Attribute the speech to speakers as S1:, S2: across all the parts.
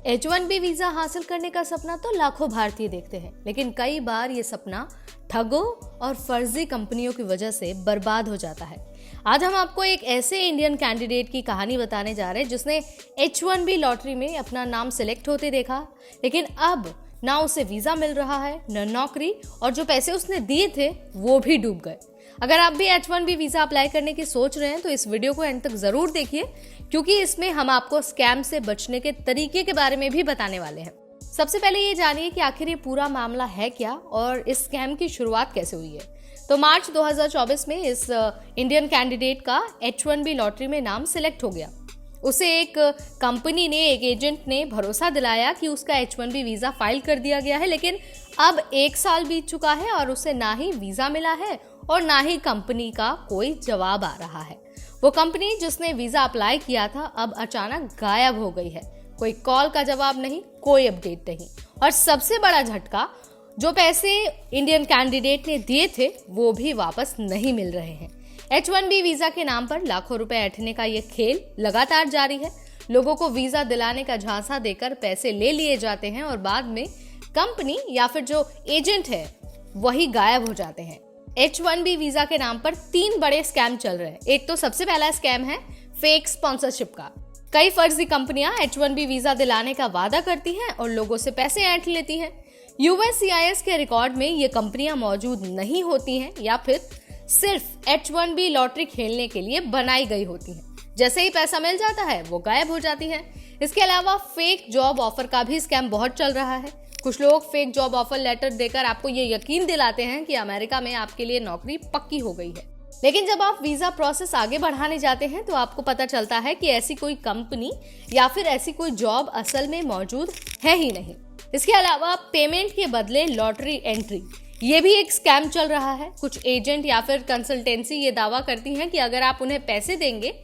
S1: H1B visa हासिल करने का सपना तो लाखों भारतीय देखते हैं, लेकिन कई बार ये सपना ठगों और फर्जी कंपनियों की वजह से बर्बाद हो जाता है। आज हम आपको एक ऐसे इंडियन कैंडिडेट की कहानी बताने जा रहे हैं जिसने H1B लॉटरी में अपना नाम सिलेक्ट होते देखा, लेकिन अब ना उसे वीजा मिल रहा है न नौकरी, और जो पैसे उसने दिए थे वो भी डूब गए। अगर आप भी H1B वीजा अप्लाई करने की सोच रहे हैं तो इस वीडियो को एंड तक जरूर देखिए, क्योंकि इसमें हम आपको स्कैम से बचने के तरीके के बारे में भी बताने वाले हैं। सबसे पहले ये जानिए कि आखिर ये पूरा मामला है क्या और इस स्कैम की शुरुआत कैसे हुई है। तो मार्च 2024 में इस इंडियन कैंडिडेट का H1B लॉटरी में नाम सिलेक्ट हो गया। उसे एक कंपनी ने, एक एजेंट ने भरोसा दिलाया कि उसका H1B वीजा फाइल कर दिया गया है, लेकिन अब 1 साल बीत चुका है और उसे ना ही वीजा मिला है और ना ही कंपनी का कोई जवाब आ रहा है। वो कंपनी जिसने वीजा अप्लाई किया था अब अचानक गायब हो गई है। कोई कॉल का जवाब नहीं, कोई अपडेट नहीं, और सबसे बड़ा झटका, जो पैसे इंडियन कैंडिडेट ने दिए थे वो भी वापस नहीं मिल रहे हैं। H1B वीजा के नाम पर लाखों रुपए ऐंठने का ये खेल लगातार जारी है। लोगों को वीजा दिलाने का झांसा देकर पैसे ले लिए जाते हैं और बाद में कंपनी या फिर जो एजेंट है वही गायब हो जाते हैं। H1B वीजा के नाम पर 3 बड़े स्कैम चल रहे हैं। एक तो सबसे पहला स्कैम है फेक स्पॉन्सरशिप का। कई फर्जी कंपनियां H1B वीजा दिलाने का वादा करती हैं और लोगों से पैसे ऐंठ लेती हैं। USCIS के रिकॉर्ड में ये कंपनियां मौजूद नहीं होती हैं या फिर सिर्फ H1B लॉटरी खेलने के लिए बनाई गई होती हैं। जैसे ही पैसा मिल जाता है वो गायब हो जाती हैं। इसके अलावा फेक जॉब ऑफर का भी स्कैम बहुत चल रहा है। कुछ लोग फेक जॉब ऑफर लेटर देकर आपको ये यकीन दिलाते हैं कि अमेरिका में आपके लिए नौकरी पक्की हो गई है, लेकिन जब आप वीजा प्रोसेस आगे बढ़ाने जाते हैं तो आपको पता चलता है कि ऐसी कोई कंपनी या फिर ऐसी कोई जॉब असल में मौजूद है ही नहीं। इसके अलावा पेमेंट के बदले लॉटरी एंट्री, ये भी एक स्कैम चल रहा है। कुछ एजेंट या फिर कंसल्टेंसी ये दावा करती हैं कि अगर आप उन्हें पैसे देंगे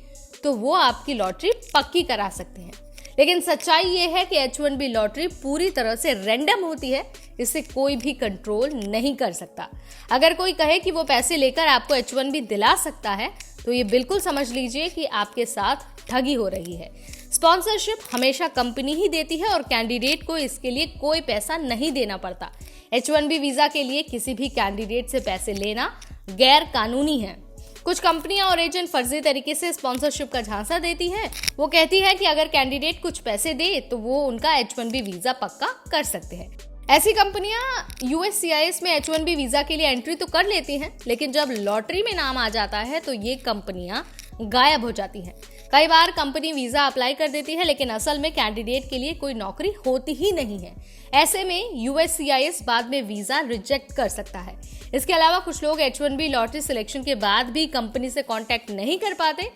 S1: तो वो आपकी लॉटरी पक्की करा सकते हैं, लेकिन सच्चाई ये है कि H1B लॉटरी पूरी तरह से रैंडम होती है। इसे कोई भी कंट्रोल नहीं कर सकता। अगर कोई कहे कि वो पैसे लेकर आपको H1B दिला सकता है तो ये बिल्कुल समझ लीजिए कि आपके साथ ठगी हो रही है। स्पॉन्सरशिप हमेशा कंपनी ही देती है और कैंडिडेट को इसके लिए कोई पैसा नहीं देना पड़ता। H1B वीजा के लिए किसी भी कैंडिडेट से पैसे लेना गैर कानूनी है। कुछ कंपनियां और एजेंट फर्जी तरीके से स्पॉन्सरशिप का झांसा देती है। वो कहती है कि अगर कैंडिडेट कुछ पैसे दे तो वो उनका H1B वीजा पक्का कर सकते हैं। ऐसी कंपनियां USCIS में H1B वीजा के लिए एंट्री तो कर लेती हैं, लेकिन जब लॉटरी में नाम आ जाता है तो ये कंपनियां गायब हो जाती हैं। कई बार कंपनी वीजा अप्लाई कर देती है, लेकिन असल में कैंडिडेट के लिए कोई नौकरी होती ही नहीं है। ऐसे में USCIS बाद में वीजा रिजेक्ट कर सकता है। इसके अलावा कुछ लोग H1B लॉटरी सिलेक्शन के बाद भी कंपनी से कांटेक्ट नहीं कर पाते,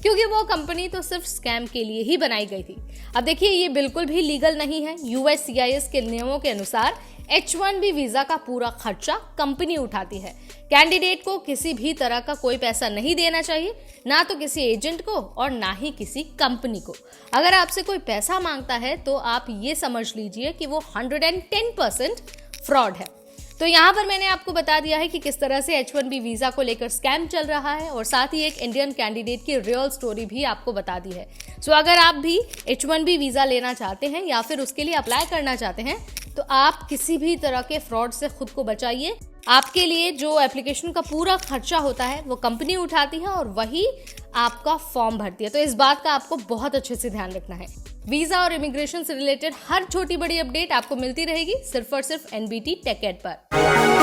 S1: क्योंकि वो कंपनी तो सिर्फ स्कैम के लिए ही बनाई गई थी। अब देखिए, ये बिल्कुल भी लीगल नहीं है। USCIS के नियमों के अनुसार H1B वीजा का पूरा खर्चा कंपनी उठाती है। कैंडिडेट को किसी भी तरह का कोई पैसा नहीं देना चाहिए, ना तो किसी एजेंट को और ना ही किसी कंपनी को। अगर आपसे कोई पैसा मांगता है तो आप ये समझ लीजिए कि वो 110% फ्रॉड है। तो यहाँ पर मैंने आपको बता दिया है कि किस तरह से H1B वीजा को लेकर स्कैम चल रहा है, और साथ ही एक इंडियन कैंडिडेट की रियल स्टोरी भी आपको बता दी है। सो अगर आप भी H1B वीजा लेना चाहते हैं या फिर उसके लिए अप्लाई करना चाहते हैं तो आप किसी भी तरह के फ्रॉड से खुद को बचाइए। आपके लिए जो एप्लीकेशन का पूरा खर्चा होता है वो कंपनी उठाती है और वही आपका फॉर्म भरती है। तो इस बात का आपको बहुत अच्छे से ध्यान रखना है। वीजा और इमिग्रेशन से रिलेटेड हर छोटी बड़ी अपडेट आपको मिलती रहेगी सिर्फ और सिर्फ NBT टेक एड पर।